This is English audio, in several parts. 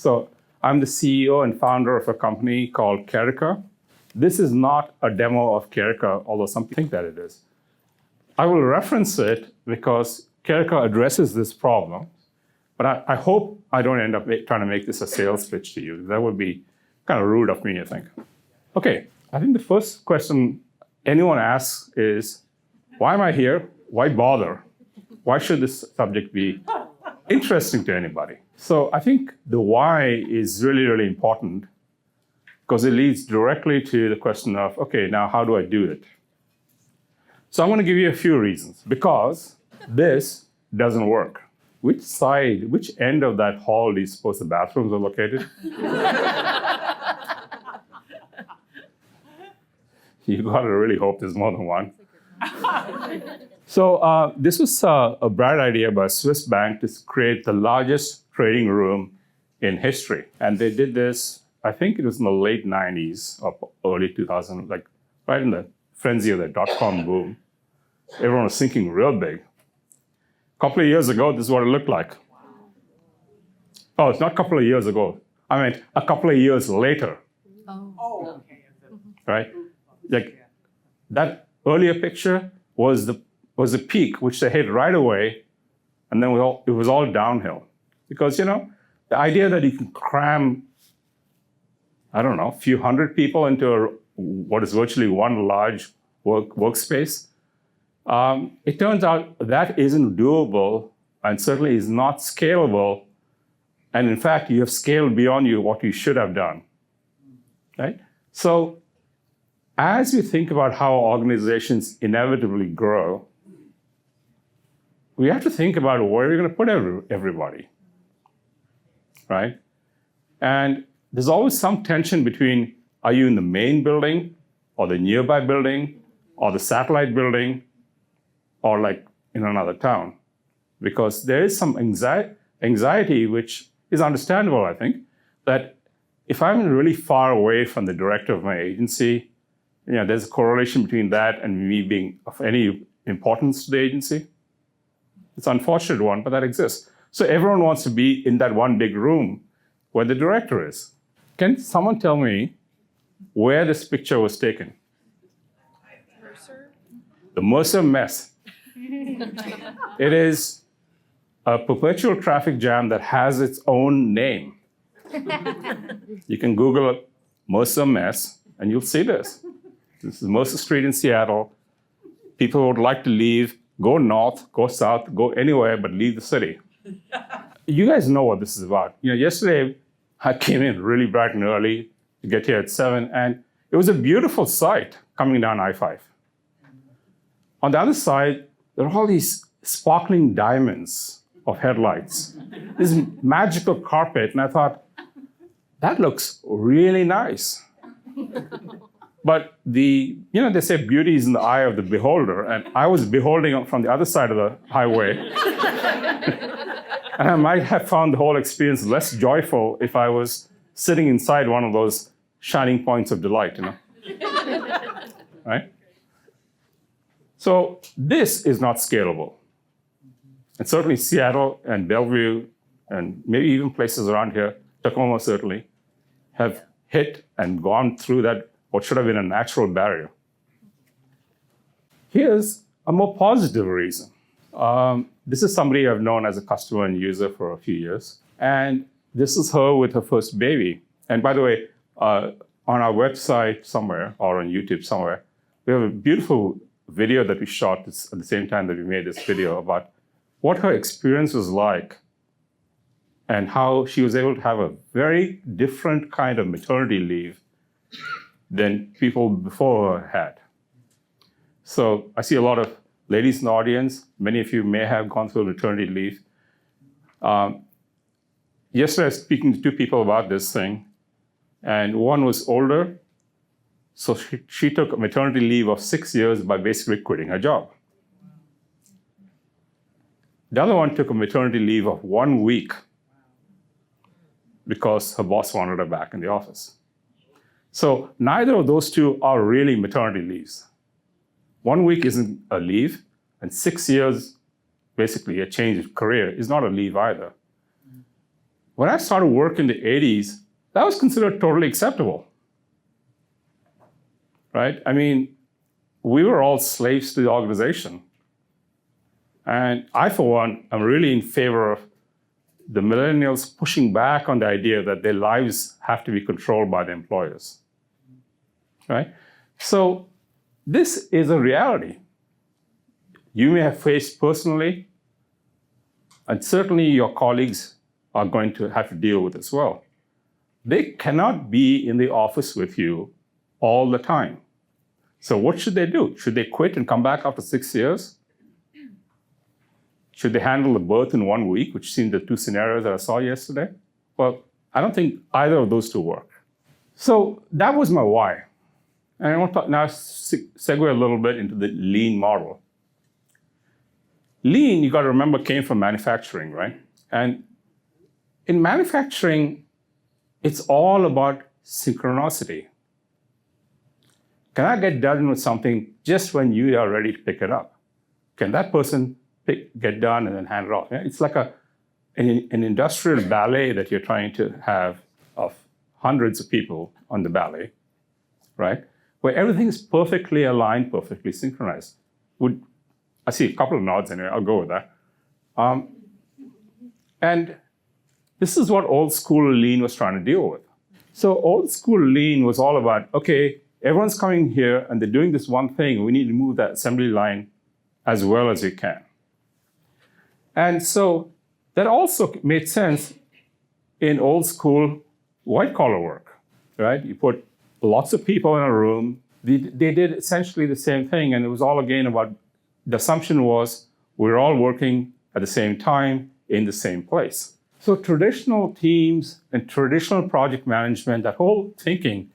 So I'm the CEO and founder of a company called Kerika. This is not a demo of Kerika, although some people think that it is. I will reference it because Kerika addresses this problem, but I hope I don't end up trying to make this a sales pitch to you. That would be kind of rude of me, I think. Okay, I think the first question anyone asks is, why am I here? Why bother? Why should this subject be interesting to anybody? So I think the why is really, really important because it leads directly to the question of, okay, now how do I do it? So I'm going to give you a few reasons. Because this doesn't work. Which end of that hall do you suppose the bathrooms are located? You got to really hope there's more than one. So this was a bright idea by a Swiss bank to create the largest trading room in history. And they did this, I think it was in the late 90s or early 2000s, like right in the frenzy of the dot-com boom. Everyone was thinking real big. A couple of years ago, this is what it looked like. Oh, it's not a couple of years ago. I meant a couple of years later. Oh. Right? Like that earlier picture was the peak, which they hit right away, and then it was all downhill. Because, the idea that you can cram, I don't know, a few hundred people into what is virtually one large workspace, it turns out that isn't doable and certainly is not scalable. And in fact, you have scaled beyond what you should have done, right? So as we think about how organizations inevitably grow, we have to think about where we're going to put everybody, right? And there's always some tension between, are you in the main building or the nearby building or the satellite building or like in another town? Because there is some anxiety, which is understandable, I think, that if I'm really far away from the director of my agency, there's a correlation between that and me being of any importance to the agency. It's an unfortunate one, but that exists. So everyone wants to be in that one big room where the director is. Can someone tell me where this picture was taken? Mercer? The Mercer mess. It is a perpetual traffic jam that has its own name. You can Google it, Mercer mess, and you'll see this. This is Mercer Street in Seattle. People would like to leave, go north, go south, go anywhere but leave the city. You guys know what this is about. Yesterday I came in really bright and early to get here at 7, and it was a beautiful sight coming down I-5. On the other side, there are all these sparkling diamonds of headlights, this magical carpet, and I thought, that looks really nice. But they say beauty is in the eye of the beholder, and I was beholding from the other side of the highway. And I might have found the whole experience less joyful if I was sitting inside one of those shining points of delight, right? So this is not scalable. And certainly Seattle and Bellevue, and maybe even places around here, Tacoma certainly, have hit and gone through that, what should have been a natural barrier. Here's a more positive reason. This is somebody I've known as a customer and user for a few years. And this is her with her first baby. And by the way, on our website somewhere, or on YouTube somewhere, we have a beautiful video that we shot at the same time that we made this video about what her experience was like and how she was able to have a very different kind of maternity leave than people before her had. So I see a lot of ladies in the audience. Many of you may have gone through maternity leave. Yesterday I was speaking to two people about this thing, and one was older, so she took a maternity leave of 6 years by basically quitting her job. The other one took a maternity leave of 1 week because her boss wanted her back in the office. So neither of those two are really maternity leaves. 1 week isn't a leave, and 6 years, basically a change of career, is not a leave either. when I started work in the 80s, that was considered totally acceptable, right? I mean, we were all slaves to the organization. And I, for one, am really in favor of the millennials pushing back on the idea that their lives have to be controlled by the employers, right? So this is a reality you may have faced personally, and certainly your colleagues are going to have to deal with as well. They cannot be in the office with you all the time. So what should they do? Should they quit and come back after 6 years? Should they handle the birth in 1 week, which seemed the two scenarios that I saw yesterday? Well, I don't think either of those two work. So that was my why. And I want to now segue a little bit into the lean model. Lean, you got to remember, came from manufacturing, right? And in manufacturing, it's all about synchronicity. Can I get done with something just when you are ready to pick it up? Can that person get done and then hand it off? It's like an industrial ballet that you're trying to have of hundreds of people on the ballet, right? Where everything is perfectly aligned, perfectly synchronized. I see a couple of nods anyway, I'll go with that. And this is what old school lean was trying to deal with. So old school lean was all about, okay, everyone's coming here and they're doing this one thing. We need to move that assembly line as well as we can. And so that also made sense in old school white collar work, right? You put lots of people in a room. They did essentially the same thing. And it was all again about, the assumption was we're all working at the same time in the same place. So traditional teams and traditional project management, that whole thinking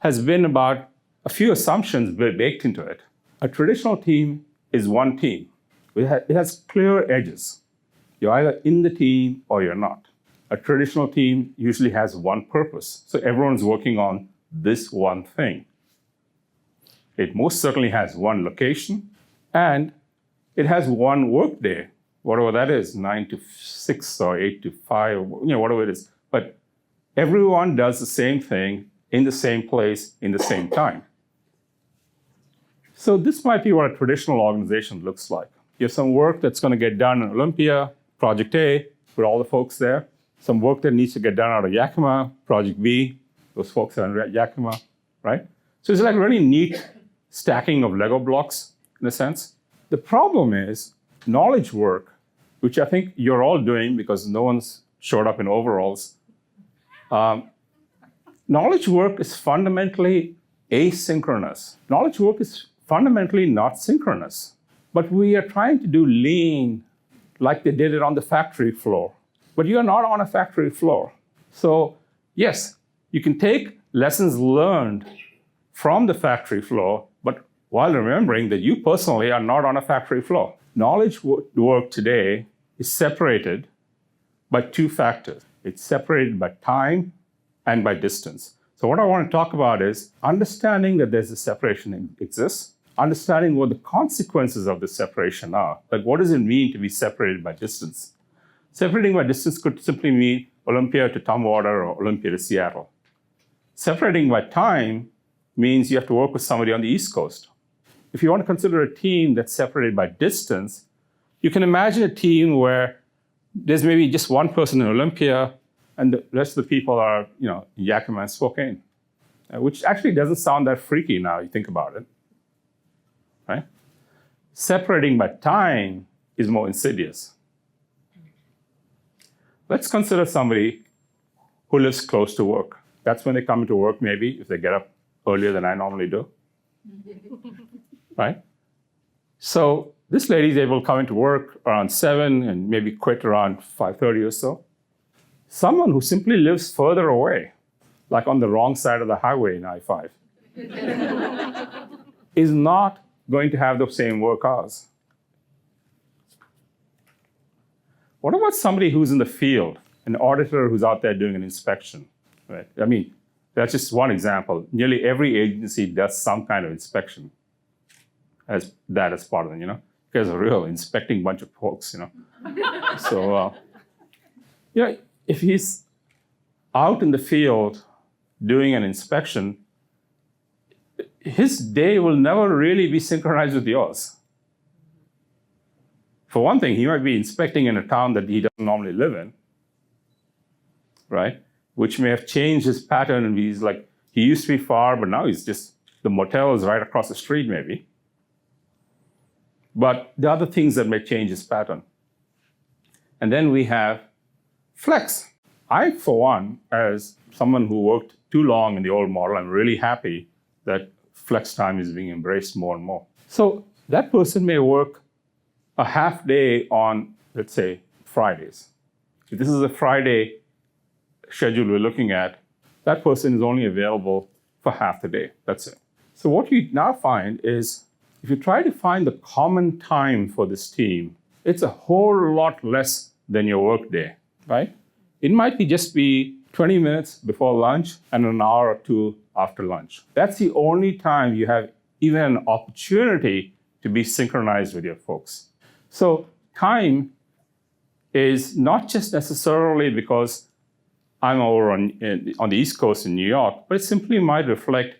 has been about a few assumptions baked into it. A traditional team is one team. It has clear edges. You're either in the team or you're not. A traditional team usually has one purpose. So everyone's working on this one thing. It most certainly has one location, and it has one work day, whatever that is, 9 to 6 or 8 to 5, whatever it is. But everyone does the same thing in the same place, in the same time. So this might be what a traditional organization looks like. You have some work that's going to get done in Olympia, Project A, with all the folks there. Some work that needs to get done out of Yakima, Project B, those folks are in Yakima, right? So it's like really neat stacking of Lego blocks, in a sense. The problem is knowledge work, which I think you're all doing because no one's showed up in overalls. Knowledge work is fundamentally asynchronous. Knowledge work is fundamentally not synchronous. But we are trying to do lean like they did it on the factory floor. But you're not on a factory floor. So yes, you can take lessons learned from the factory floor, but while remembering that you personally are not on a factory floor. Knowledge work today is separated by two factors. It's separated by time and by distance. So what I want to talk about is understanding that there's a separation exists, understanding what the consequences of the separation are. Like, what does it mean to be separated by distance? Separating by distance could simply mean Olympia to Tumwater or Olympia to Seattle. Separating by time means you have to work with somebody on the East Coast. If you want to consider a team that's separated by distance, you can imagine a team where there's maybe just one person in Olympia and the rest of the people are, in Yakima and Spokane, which actually doesn't sound that freaky now you think about it, right? Separating by time is more insidious. Let's consider somebody who lives close to work. That's when they come into work, maybe, if they get up earlier than I normally do, right? So this lady is able to come into work around 7 and maybe quit around 5:30 or so. Someone who simply lives further away, like on the wrong side of the highway in I-5, is not going to have the same work hours. What about somebody who's in the field, an auditor who's out there doing an inspection, right? I mean, that's just one example. Nearly every agency does some kind of inspection as part of it, You guys are real inspecting bunch of folks, So, if he's out in the field doing an inspection, his day will never really be synchronized with yours. For one thing, he might be inspecting in a town that he doesn't normally live in, right? Which may have changed his pattern, and he's like, he used to be far, but now he's just, the motel is right across the street maybe. But there are other things that may change his pattern. And then we have flex. I, for one, as someone who worked too long in the old model, I'm really happy that flex time is being embraced more and more. So that person may work a half day on, let's say, Fridays. If this is a Friday schedule we're looking at, that person is only available for half the day. That's it. So what you now find is, if you try to find the common time for this team, it's a whole lot less than your work day, right? It might just be 20 minutes before lunch and an hour or two after lunch. That's the only time you have even an opportunity to be synchronized with your folks. So time is not just necessarily because I'm over on the East Coast in New York, but it simply might reflect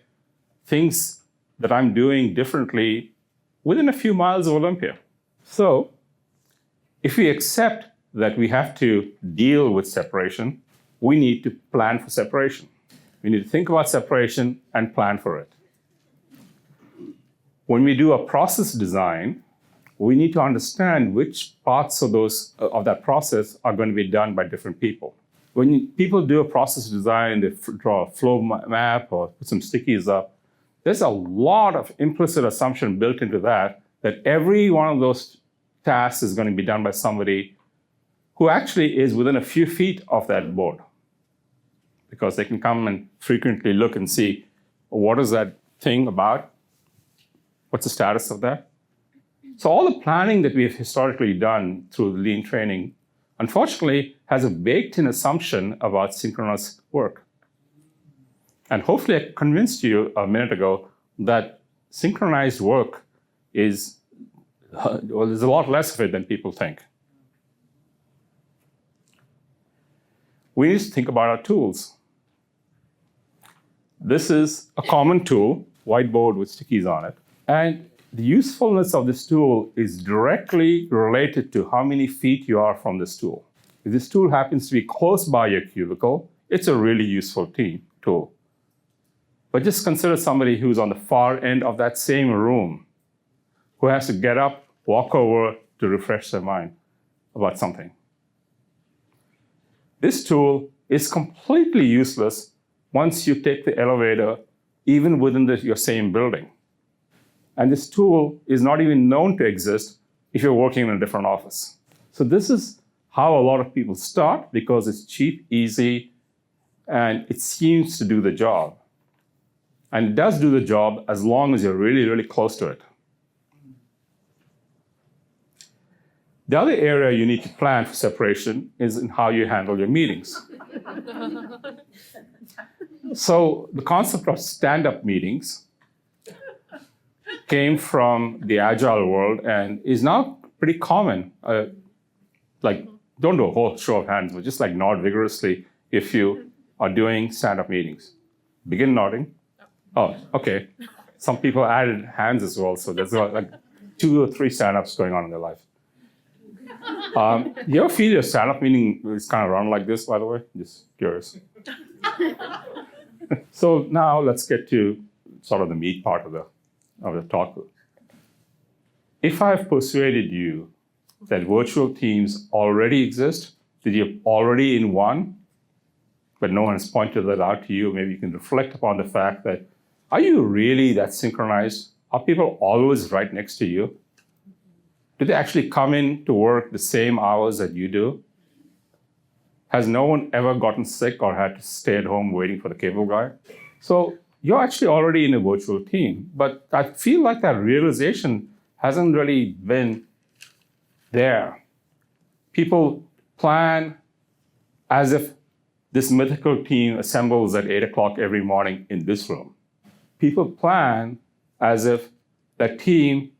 things that I'm doing differently within a few miles of Olympia. So if we accept that we have to deal with separation, we need to plan for separation. We need to think about separation and plan for it. When we do a process design, we need to understand which parts of that process are going to be done by different people. When people do a process design, they draw a flow map or put some stickies up, there's a lot of implicit assumption built into that every one of those tasks is going to be done by somebody who actually is within a few feet of that board, because they can come and frequently look and see, what is that thing about? What's the status of that? So all the planning that we have historically done through lean training, unfortunately, has a baked-in assumption about synchronous work. And hopefully I convinced you a minute ago that synchronized work is, well, there's a lot less of it than people think. We need to think about our tools. This is a common tool, whiteboard with stickies on it. And the usefulness of this tool is directly related to how many feet you are from this tool. If this tool happens to be close by your cubicle, it's a really useful tool. But just consider somebody who's on the far end of that same room, who has to get up, walk over to refresh their mind about something. This tool is completely useless once you take the elevator, even within your same building. And this tool is not even known to exist if you're working in a different office. So this is how a lot of people start, because it's cheap, easy, and it seems to do the job. And it does do the job as long as you're really, really close to it. The other area you need to plan for separation is in how you handle your meetings. So the concept of stand-up meetings came from the agile world and is now pretty common. Don't do a whole show of hands, but just nod vigorously if you are doing stand-up meetings. Begin nodding. Oh, okay. Some people added hands as well, so there's 2 or 3 stand-ups going on in their life. You ever feel your stand-up meeting is kind of run like this, by the way? Just curious. So now let's get to sort of the meat part of the talk. If I've persuaded you that virtual teams already exist, that you're already in one, but no one has pointed that out to you, maybe you can reflect upon the fact that, are you really that synchronized? Are people always right next to you? Do they actually come in to work the same hours that you do? Has no one ever gotten sick or had to stay at home waiting for the cable guy? So you're actually already in a virtual team, but I feel like that realization hasn't really been there. People plan as if this mythical team assembles at 8 o'clock every morning in this room. People plan as if that team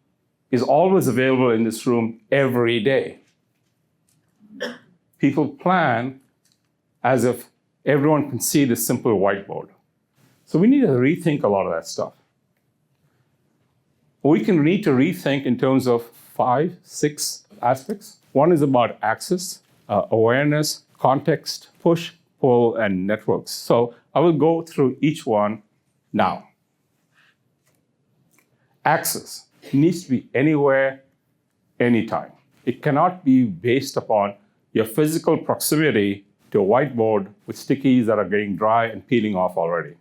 is always available in this room every day. People plan as if everyone can see this simple whiteboard. So we need to rethink a lot of that stuff. We can need to rethink in terms of 5, 6 aspects. One is about access, awareness, context, push, pull, and networks. So I will go through each one now. Access needs to be anywhere, anytime. It cannot be based upon your physical proximity to a whiteboard with stickies that are getting dry and peeling off already.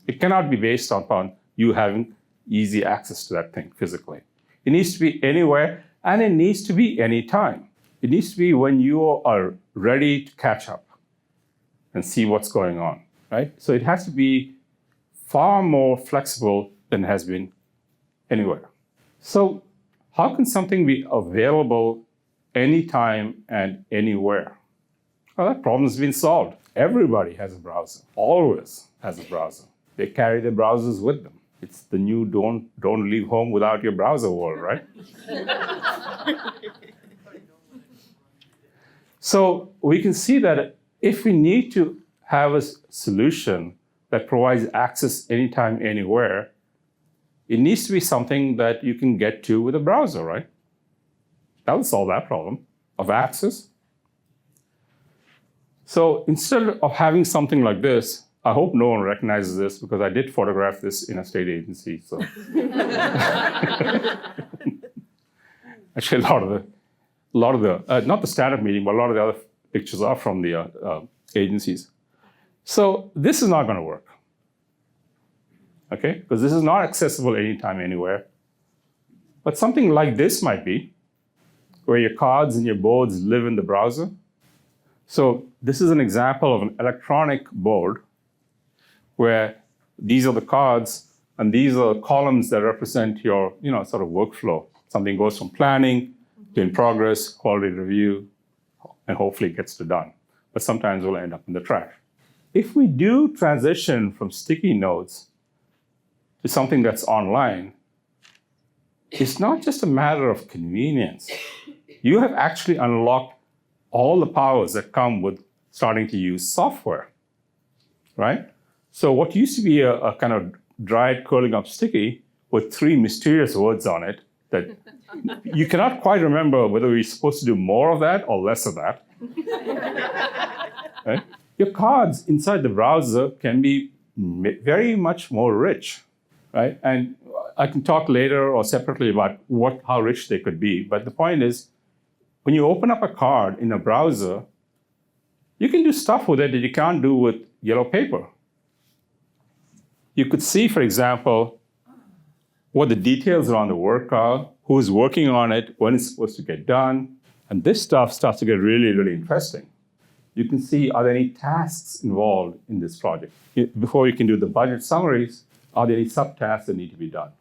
It cannot be based upon you having easy access to that thing physically. It needs to be anywhere, and it needs to be anytime. It needs to be when you are ready to catch up and see what's going on, right? So it has to be far more flexible than it has been anywhere. So how can something be available anytime and anywhere? Well, that problem's been solved. Everybody has a browser, always has a browser. They carry their browsers with them. It's the new don't leave home without your browser world, right? So we can see that if we need to have a solution that provides access anytime, anywhere, it needs to be something that you can get to with a browser, right? That would solve that problem of access. So instead of having something like this, I hope no one recognizes this because I did photograph this in a state agency. So actually, a lot of the not the stand-up meeting, but a lot of the other pictures are from the agencies. So this is not going to work, okay? Because this is not accessible anytime, anywhere. But something like this might be, where your cards and your boards live in the browser. So this is an example of an electronic board where these are the cards and these are the columns that represent your, sort of workflow. Something goes from planning to in progress, quality review, and hopefully it gets to done. But sometimes we'll end up in the trash. If we do transition from sticky notes to something that's online, it's not just a matter of convenience. You have actually unlocked all the powers that come with starting to use software, right? So what used to be a kind of dried curling up sticky with 3 mysterious words on it that you cannot quite remember whether we're supposed to do more of that or less of that. Right? Your cards inside the browser can be very much more rich, right? And I can talk later or separately about how rich they could be. But the point is, when you open up a card in a browser, you can do stuff with it that you can't do with yellow paper. You could see, for example, what the details around the work are, who's working on it, when it's supposed to get done. And this stuff starts to get really, really interesting. You can see, are there any tasks involved in this project? Before you can do the budget summaries, are there any subtasks that need to be done?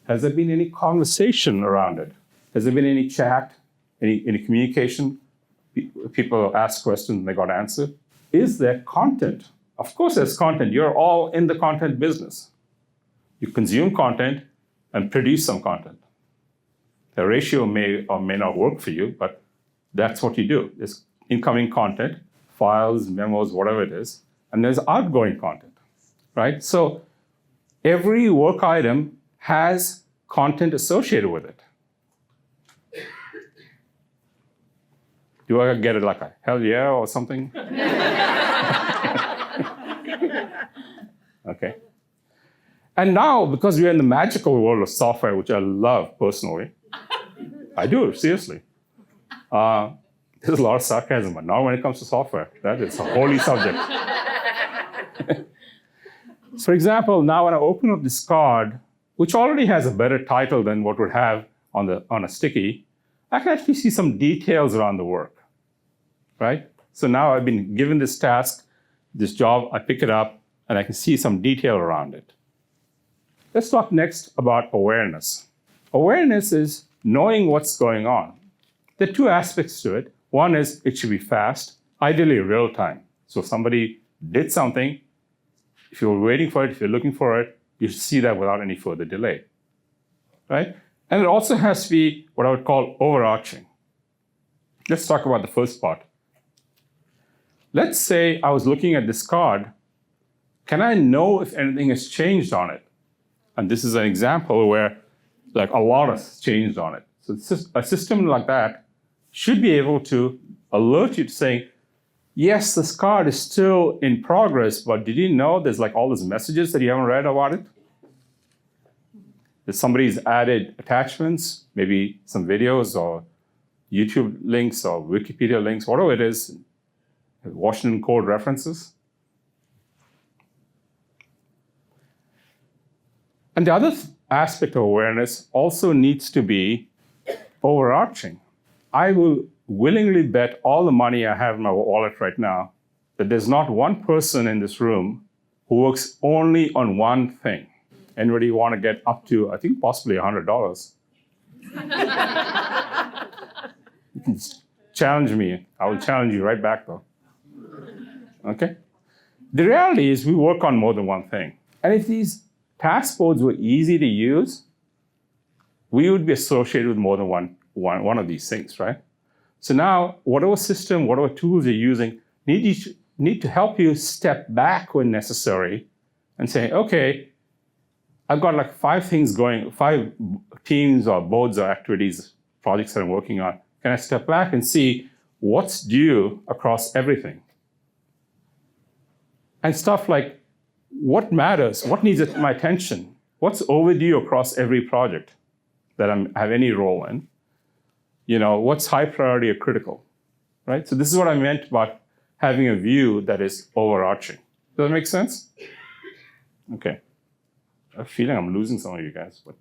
Has there been any conversation around it? Has there been any chat, any communication? People ask questions and they got answered. Is there content? Of course there's content. You're all in the content business. You consume content and produce some content. The ratio may or may not work for you, but that's what you do. There's incoming content, files, memos, whatever it is, and there's outgoing content, right? So every work item has content associated with it. Do I get it like a hell yeah or something? Okay. And now, because we're in the magical world of software, which I love personally, I do, seriously. There's a lot of sarcasm, but not when it comes to software. That is a holy subject. For example, now when I open up this card, which already has a better title than what we'd have on a sticky, I can actually see some details around the work, right? So now I've been given this task, this job, I pick it up, and I can see some detail around it. Let's talk next about awareness. Awareness is knowing what's going on. There are 2 aspects to it. One is it should be fast, ideally real time. So if somebody did something, if you're waiting for it, if you're looking for it, you should see that without any further delay, right? And it also has to be what I would call overarching. Let's talk about the first part. let's say I was looking at this card. Can I know if anything has changed on it? And this is an example where like a lot has changed on it. So a system like that should be able to alert you to saying, yes, this card is still in progress, but did you know there's like all these messages that you haven't read about it? That somebody's added attachments, maybe some videos or YouTube links or Wikipedia links, whatever it is, Washington Code references. And the other aspect of awareness also needs to be overarching. I will willingly bet all the money I have in my wallet right now that there's not one person in this room who works only on one thing. Anybody want to get up to, I think, possibly $100? You can challenge me. I will challenge you right back, though. Okay? The reality is we work on more than one thing. And if these task boards were easy to use, we would be associated with more than one of these things, right? So now, whatever system, whatever tools you're using, need to help you step back when necessary and say, okay, I've got like 5 things going, 5 teams or boards or activities, projects that I'm working on. Can I step back and see what's due across everything? And stuff like, what matters? What needs my attention? What's overdue across every project that I have any role in? You know, what's high priority or critical, right? So this is what I meant about having a view that is overarching. Does that make sense? Okay. I have a feeling I'm losing some of you guys, but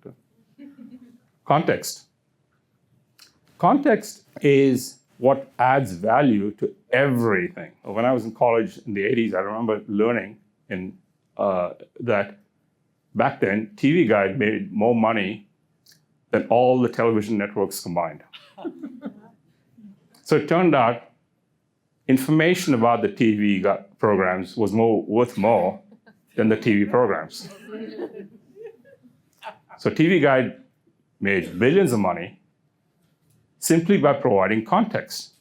context. Context is what adds value to everything. When I was in college in the 80s, I remember learning that back then, TV Guide made more money than all the television networks combined. So it turned out information about the TV programs was worth more than the TV programs. So TV Guide made billions of money simply by providing context.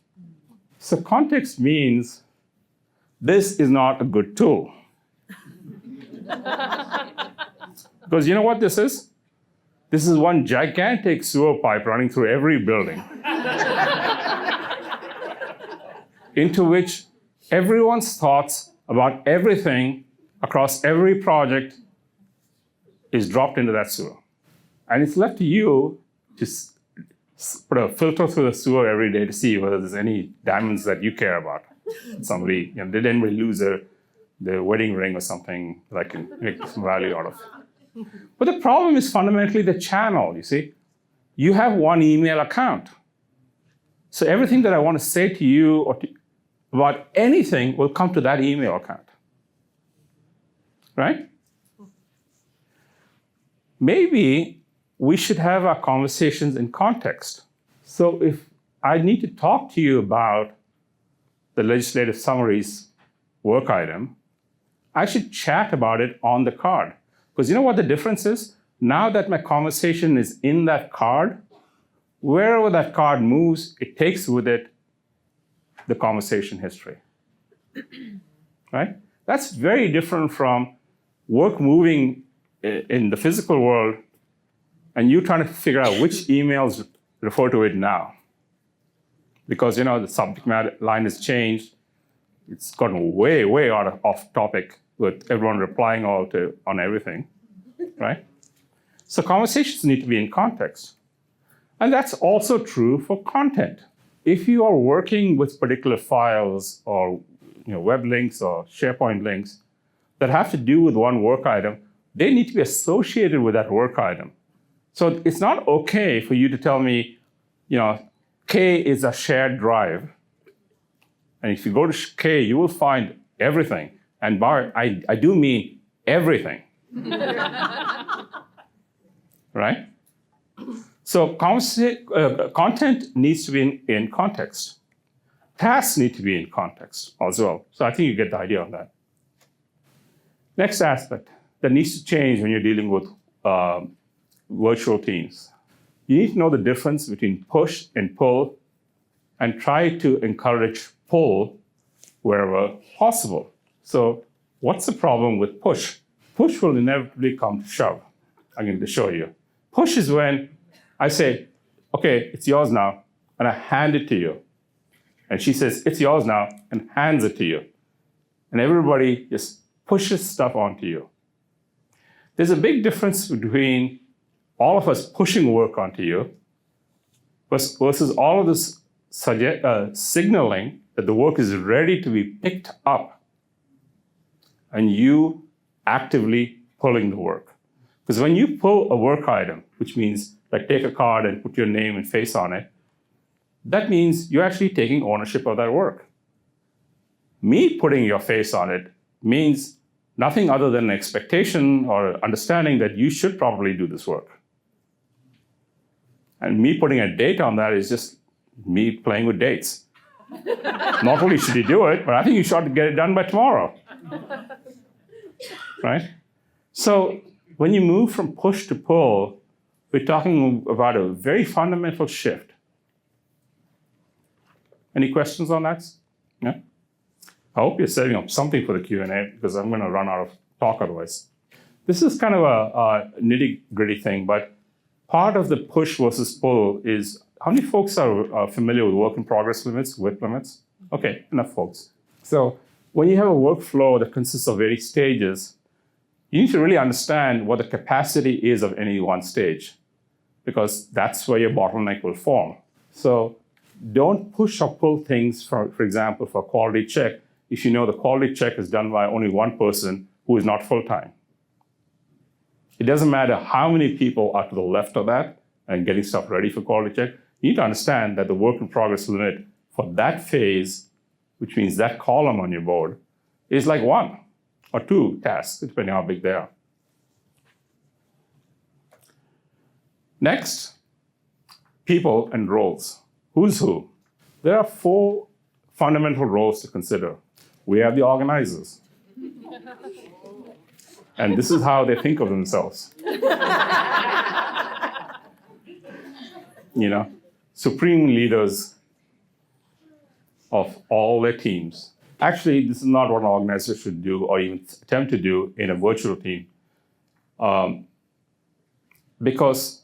So context means this is not a good tool. Because you know what this is? This is one gigantic sewer pipe running through every building into which everyone's thoughts about everything across every project is dropped into that sewer. And it's left to you to put a filter through the sewer every day to see whether there's any diamonds that you care about. Somebody, did anybody lose their wedding ring or something that I can make some value out of? But the problem is fundamentally the channel, you see. You have one email account. So everything that I want to say to you or about anything will come to that email account. Right? Maybe we should have our conversations in context. So if I need to talk to you about the legislative summaries work item, I should chat about it on the card. Because you know what the difference is? Now that my conversation is in that card, wherever that card moves, it takes with it the conversation history. Right? That's very different from work moving in the physical world and you trying to figure out which emails refer to it now. Because the subject matter line has changed. It's gotten way, way off topic with everyone replying on everything, right? So conversations need to be in context. And that's also true for content. If you are working with particular files or web links or SharePoint links that have to do with one work item, they need to be associated with that work item. So it's not okay for you to tell me, K is a shared drive. And if you go to K, you will find everything. And I do mean everything. Right? So content needs to be in context. Tasks need to be in context as well. So I think you get the idea on that. Next aspect that needs to change when you're dealing with virtual teams. You need to know the difference between push and pull and try to encourage pull wherever possible. So what's the problem with push? Push will inevitably come to shove. I'm going to show you. Push is when I say, okay, it's yours now, and I hand it to you. And she says, it's yours now, and hands it to you. And everybody just pushes stuff onto you. There's a big difference between all of us pushing work onto you versus all of this signaling that the work is ready to be picked up and you actively pulling the work. Because when you pull a work item, which means like take a card and put your name and face on it, that means you're actually taking ownership of that work. Me putting your face on it means nothing other than an expectation or understanding that you should probably do this work. And me putting a date on that is just me playing with dates. Not only should you do it, but I think you should get it done by tomorrow. Right? So when you move from push to pull, we're talking about a very fundamental shift. Any questions on that? Yeah? I hope you're setting up something for the Q&A because I'm going to run out of talk otherwise. This is kind of a nitty-gritty thing, but part of the push versus pull is, how many folks are familiar with work in progress limits, WIP limits? Okay, enough folks. So when you have a workflow that consists of various stages, you need to really understand what the capacity is of any one stage, because that's where your bottleneck will form. So don't push or pull things, for example, for a quality check, if you know the quality check is done by only one person who is not full-time. It doesn't matter how many people are to the left of that and getting stuff ready for quality check. You need to understand that the work in progress limit for that phase, which means that column on your board, is like 1 or 2 tasks, depending on how big they are. Next, people and roles. Who's who? There are 4 fundamental roles to consider. We have the organizers. And this is how they think of themselves. You know, supreme leaders of all their teams. Actually, this is not what an organizer should do or even attempt to do in a virtual team. Because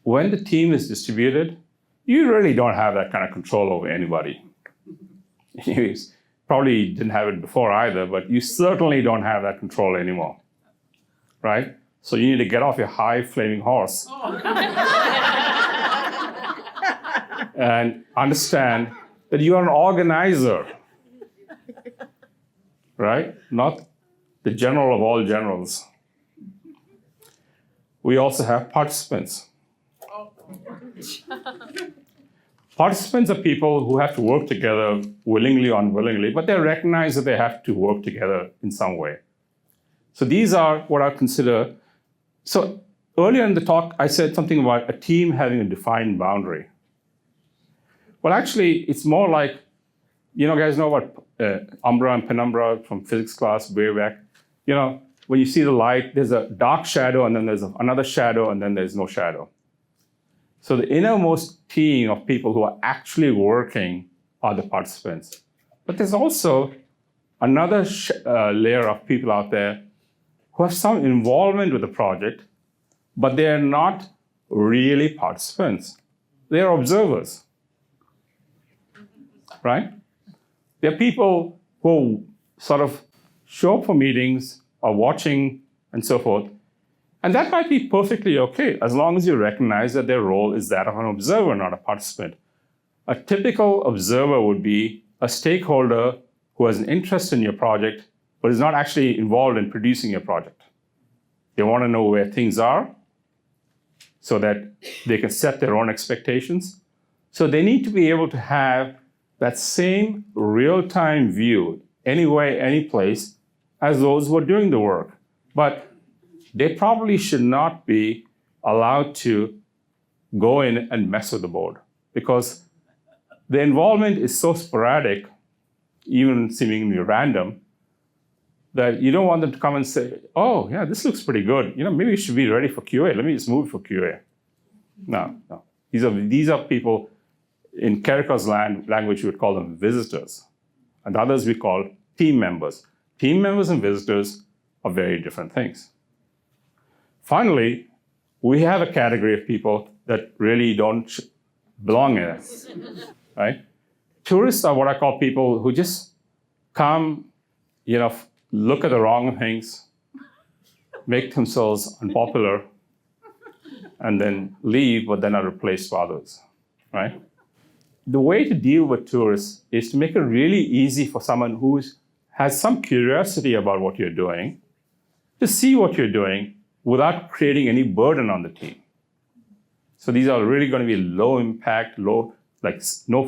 when the team is distributed, you really don't have that kind of control over anybody. You probably didn't have it before either, but you certainly don't have that control anymore, right? So you need to get off your high flaming horse and understand that you are an organizer, right? Not the general of all generals. We also have participants. Participants are people who have to work together willingly or unwillingly, but they recognize that they have to work together in some way. So these are what I consider. So earlier in the talk, I said something about a team having a defined boundary. Well, actually, it's more like, you know, guys know about umbra and penumbra from physics class way back. You know, when you see the light, there's a dark shadow, and then there's another shadow, and then there's no shadow. So the innermost team of people who are actually working are the participants. But there's also another layer of people out there who have some involvement with the project, but they're not really participants. They're observers, right? They're people who sort of show up for meetings, are watching, and so forth. And that might be perfectly okay, as long as you recognize that their role is that of an observer, not a participant. A typical observer would be a stakeholder who has an interest in your project, but is not actually involved in producing your project. They want to know where things are so that they can set their own expectations. So they need to be able to have that same real-time view, anywhere, any place, as those who are doing the work. But they probably should not be allowed to go in and mess with the board, because the involvement is so sporadic, even seemingly random, that you don't want them to come and say, oh, yeah, this looks pretty good. You know, maybe it should be ready for QA. Let me just move it for QA. No. These are people, in Kerika's language, you would call them visitors. and the others we call team members. Team members and visitors are very different things. Finally, we have a category of people that really don't belong in it, right? Tourists are what I call people who just come, look at the wrong things, make themselves unpopular, and then leave, but then are replaced by others, right? The way to deal with tourists is to make it really easy for someone who has some curiosity about what you're doing to see what you're doing without creating any burden on the team. So these are really going to be low impact, no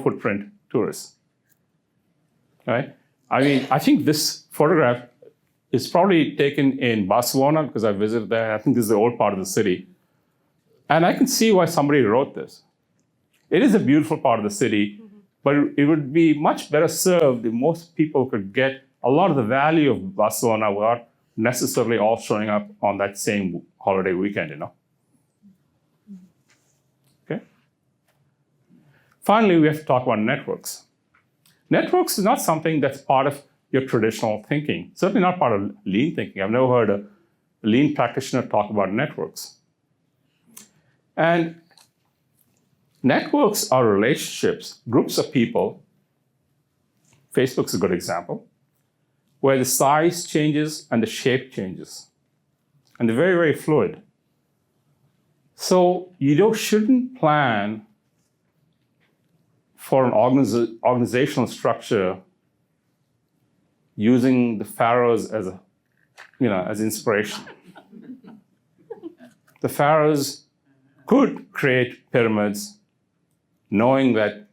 footprint tourists, right? I think this photograph is probably taken in Barcelona because I visited there. I think this is the old part of the city. And I can see why somebody wrote this. It is a beautiful part of the city, but it would be much better served if most people could get a lot of the value of Barcelona without necessarily all showing up on that same holiday weekend, Okay? Finally, we have to talk about networks. Networks is not something that's part of your traditional thinking, certainly not part of lean thinking. I've never heard a lean practitioner talk about networks. And networks are relationships, groups of people. Facebook's a good example, where the size changes and the shape changes. And they're very, very fluid. So you shouldn't plan for an organizational structure using the pharaohs as inspiration. The pharaohs could create pyramids knowing that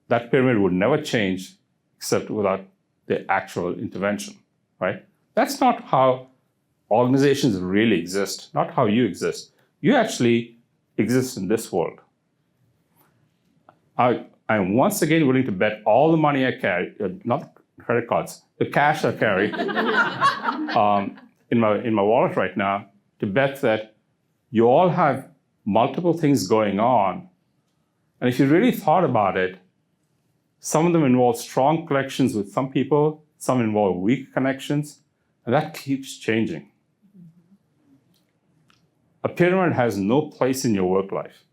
that pyramid would never change except without the actual intervention, right? That's not how organizations really exist, not how you exist. You actually exist in this world. I'm once again willing to bet all the money I carry, not credit cards, the cash I carry in my wallet right now, to bet that you all have multiple things going on. And if you really thought about it, some of them involve strong connections with some people, some involve weak connections, and that keeps changing. A pyramid has no place in your work life.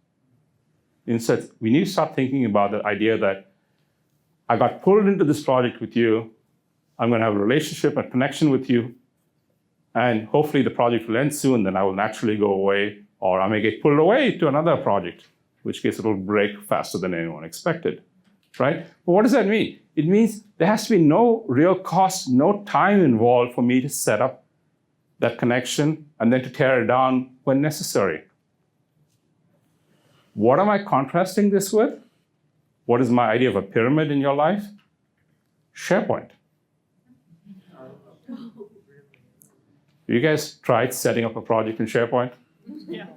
Instead, we need to start thinking about the idea that I got pulled into this project with you, I'm going to have a relationship, a connection with you, and hopefully the project will end soon, then I will naturally go away, or I may get pulled away to another project, in which case it will break faster than anyone expected, right? But what does that mean? It means there has to be no real cost, no time involved for me to set up that connection and then to tear it down when necessary. What am I contrasting this with? What is my idea of a pyramid in your life? SharePoint. You guys tried setting up a project in SharePoint? Yeah.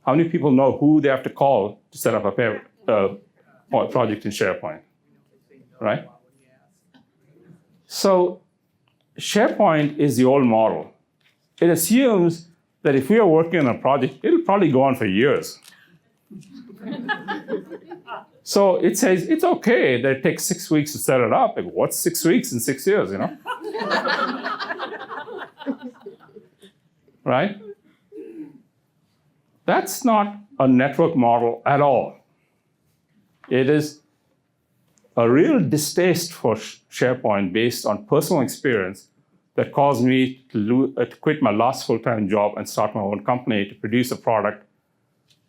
How many people know who they have to call to set up a project in SharePoint? Right? So SharePoint is the old model. It assumes that if we are working on a project, it'll probably go on for years. So it says it's okay that it takes 6 weeks to set it up. Like, what's 6 weeks in 6 years, Right? That's not a network model at all. It is a real distaste for SharePoint based on personal experience that caused me to quit my last full-time job and start my own company to produce a product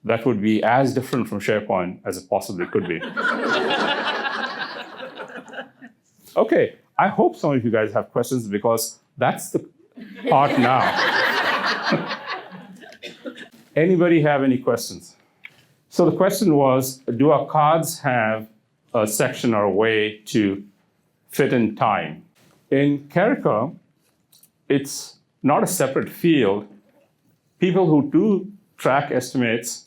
that would be as different from SharePoint as it possibly could be. Okay, I hope some of you guys have questions because that's the part now. Anybody have any questions? So the question was, do our cards have a section or a way to fit in time? In Kerika, it's not a separate field. People who do track estimates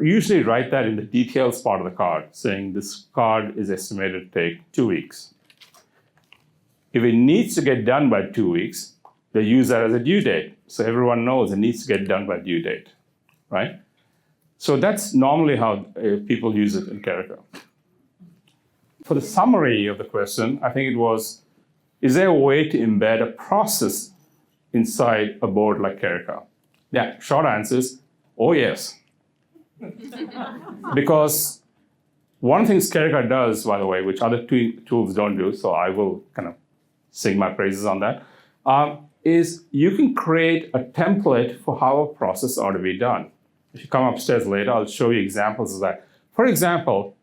usually write that in the details part of the card, saying this card is estimated to take 2 weeks. If it needs to get done by 2 weeks, they use that as a due date. So everyone knows it needs to get done by due date, right? So that's normally how people use it in Kerika. for the summary of the question, I think it was, is there a way to embed a process inside a board like Kerika? Yeah, short answer is, oh yes. Because one of the things Kerika does, by the way, which other tools don't do, so I will kind of sing my praises on that, is you can create a template for how a process ought to be done. If you come upstairs later, I'll show you examples of that. For example,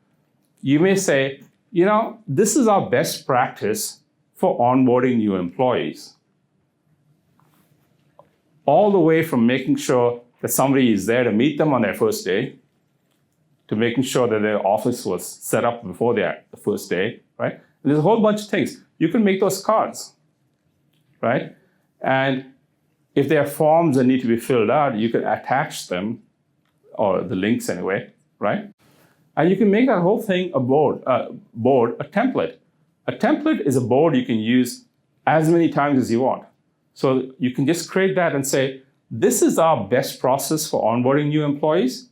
you may say, this is our best practice for onboarding new employees. All the way from making sure that somebody is there to meet them on their first day, to making sure that their office was set up before the first day, right? And there's a whole bunch of things. You can make those cards, right? And if there are forms that need to be filled out, you can attach them, or the links anyway, right? And you can make that whole thing a board, a template. A template is a board you can use as many times as you want. So you can just create that and say, this is our best process for onboarding new employees.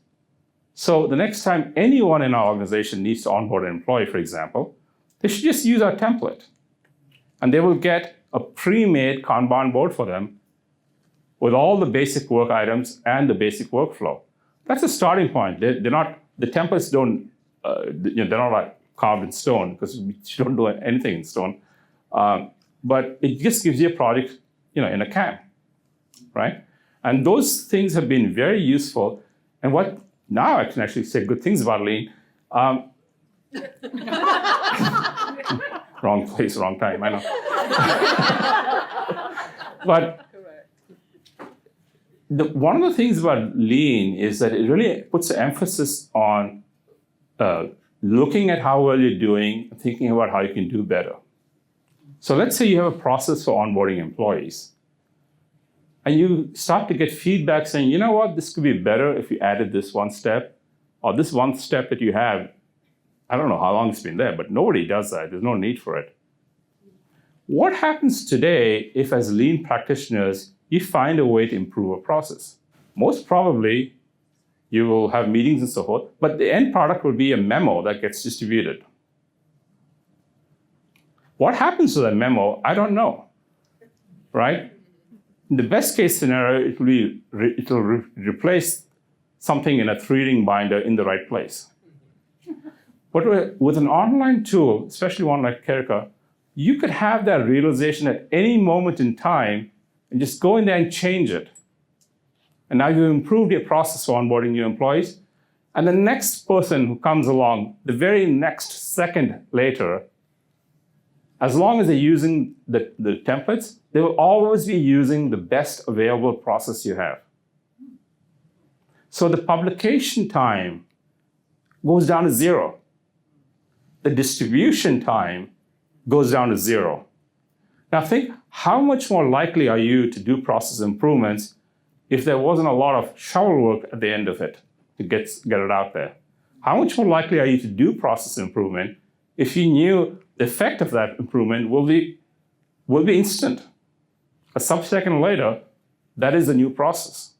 So the next time anyone in our organization needs to onboard an employee, for example, they should just use our template. And they will get a pre-made Kanban board for them with all the basic work items and the basic workflow. That's a starting point. The templates don't, they're not like carved in stone, because you don't do anything in stone. But it just gives you a project, in a can, right? And those things have been very useful. And now I can actually say good things about Lean. Wrong place, wrong time, I know. But one of the things about Lean is that it really puts an emphasis on looking at how well you're doing, thinking about how you can do better. So let's say you have a process for onboarding employees, and you start to get feedback saying, you know what, this could be better if you added this one step, or this one step that you have, I don't know how long it's been there, but nobody does that. There's no need for it. What happens today if, as Lean practitioners, you find a way to improve a process? Most probably, you will have meetings and so forth, but the end product will be a memo that gets distributed. What happens to that memo? I don't know, right? In the best case scenario, it will replace something in a 3-ring binder in the right place. But with an online tool, especially one like Kerika, you could have that realization at any moment in time and just go in there and change it. And now you've improved your process for onboarding new employees. And the next person who comes along, the very next second later, as long as they're using the templates, they will always be using the best available process you have. So the publication time goes down to 0. The distribution time goes down to 0. Now think, how much more likely are you to do process improvements if there wasn't a lot of shovel work at the end of it to get it out there? How much more likely are you to do process improvement if you knew the effect of that improvement will be instant? A sub-second later, that is a new process,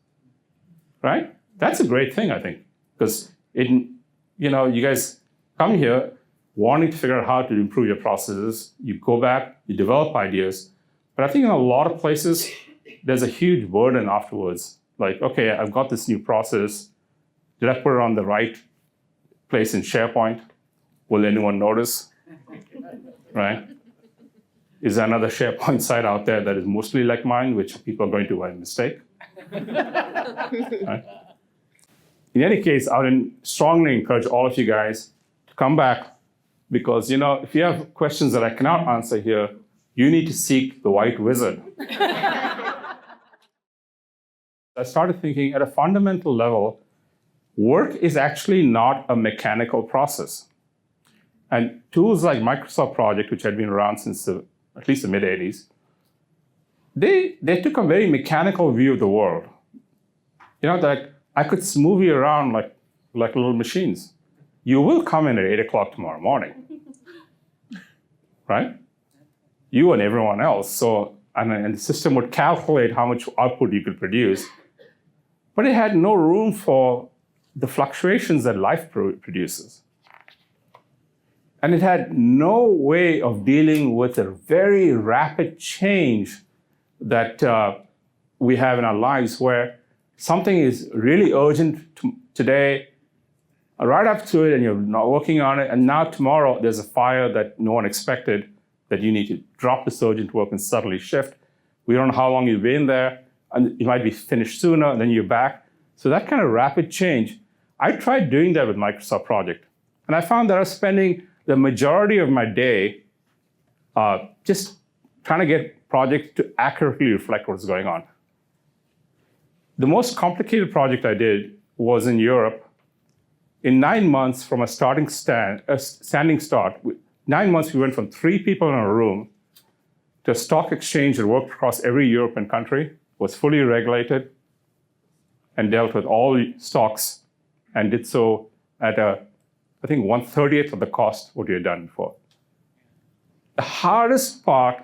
right? That's a great thing, I think, because you guys come here wanting to figure out how to improve your processes. You go back, you develop ideas, but I think in a lot of places, there's a huge burden afterwards. Like, okay, I've got this new process. Did I put it on the right place in SharePoint? Will anyone notice? Right? Is there another SharePoint site out there that is mostly like mine, which people are going to by mistake? Right? In any case, I would strongly encourage all of you guys to come back, because if you have questions that I cannot answer here, you need to seek the white wizard. I started thinking at a fundamental level, work is actually not a mechanical process. And tools like Microsoft Project, which had been around since at least the mid-'80s, they took a very mechanical view of the world. That I could smooth you around like little machines. You will come in at 8 o'clock tomorrow morning, right? You and everyone else. And the system would calculate how much output you could produce, but it had no room for the fluctuations that life produces. And it had no way of dealing with the very rapid change that we have in our lives, where something is really urgent today, right up to it, and you're not working on it, and now tomorrow there's a fire that no one expected, that you need to drop this urgent work and suddenly shift. We don't know how long you've been there, and you might be finished sooner, and then you're back. So that kind of rapid change, I tried doing that with Microsoft Project. And I found that I was spending the majority of my day just trying to get projects to accurately reflect what's going on. The most complicated project I did was in Europe. In 9 months from a standing start, 9 months we went from 3 people in a room to a stock exchange that worked across every European country, was fully regulated, and dealt with all stocks, and did so at I think 1/30th of the cost what we had done before. The hardest part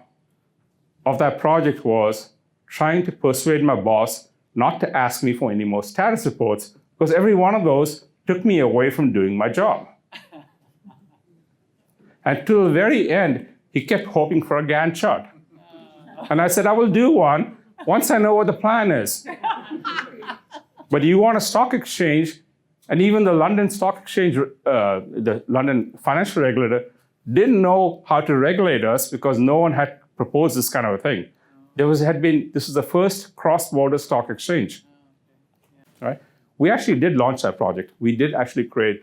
of that project was trying to persuade my boss not to ask me for any more status reports, because every one of those took me away from doing my job. And to the very end, he kept hoping for a Gantt chart. And I said, I will do one once I know what the plan is. But you want a stock exchange, and even the London Stock Exchange, the London financial regulator, didn't know how to regulate us because no one had proposed this kind of a thing. This is the first cross-border stock exchange. Right? We actually did launch that project. We did actually create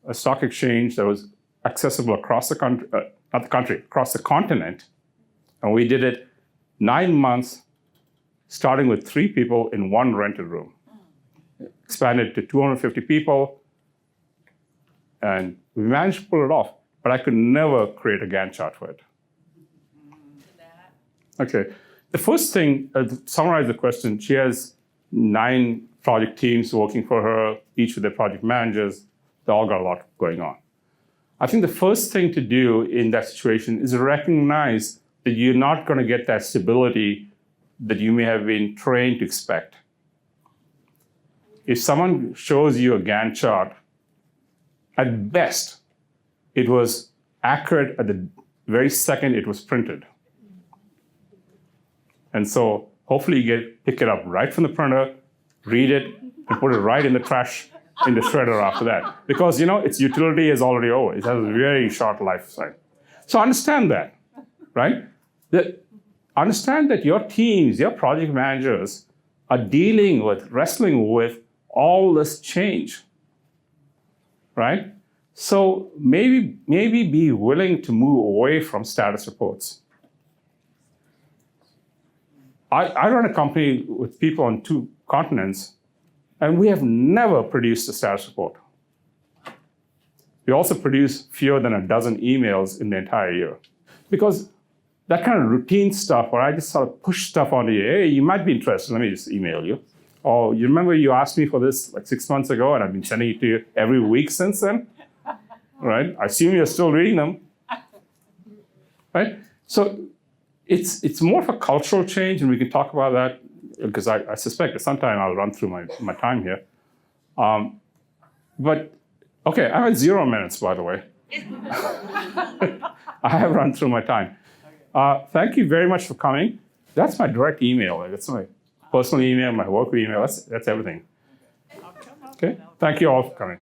a stock exchange that was accessible across the country, not the country, across the continent. And we did it 9 months, starting with 3 people in one rented room. Expanded to 250 people, and we managed to pull it off, but I could never create a Gantt chart for it. Okay, the first thing, to summarize the question, she has 9 project teams working for her, each with their project managers. They all got a lot going on. I think the first thing to do in that situation is recognize that you're not going to get that stability that you may have been trained to expect. If someone shows you a Gantt chart, at best, it was accurate at the very second it was printed. And so hopefully you pick it up right from the printer, read it, and put it right in the trash in the shredder after that. Because, its utility is already over. It has a very short lifespan. So understand that, right? Understand that your teams, your project managers are wrestling with all this change, right? So maybe be willing to move away from status reports. I run a company with people on 2 continents, and we have never produced a status report. We also produce fewer than a dozen emails in the entire year. Because that kind of routine stuff where I just sort of push stuff onto you, hey, you might be interested, let me just email you. Oh, you remember you asked me for this like 6 months ago, and I've been sending it to you every week since then? Right? I assume you're still reading them. Right? So it's more of a cultural change, and we can talk about that, because I suspect that sometime I'll run through my time here. But, okay, I'm at 0 minutes, by the way. I have run through my time. Thank you very much for coming. That's my direct email. That's my personal email, my work email. That's everything. Okay? Thank you all for coming.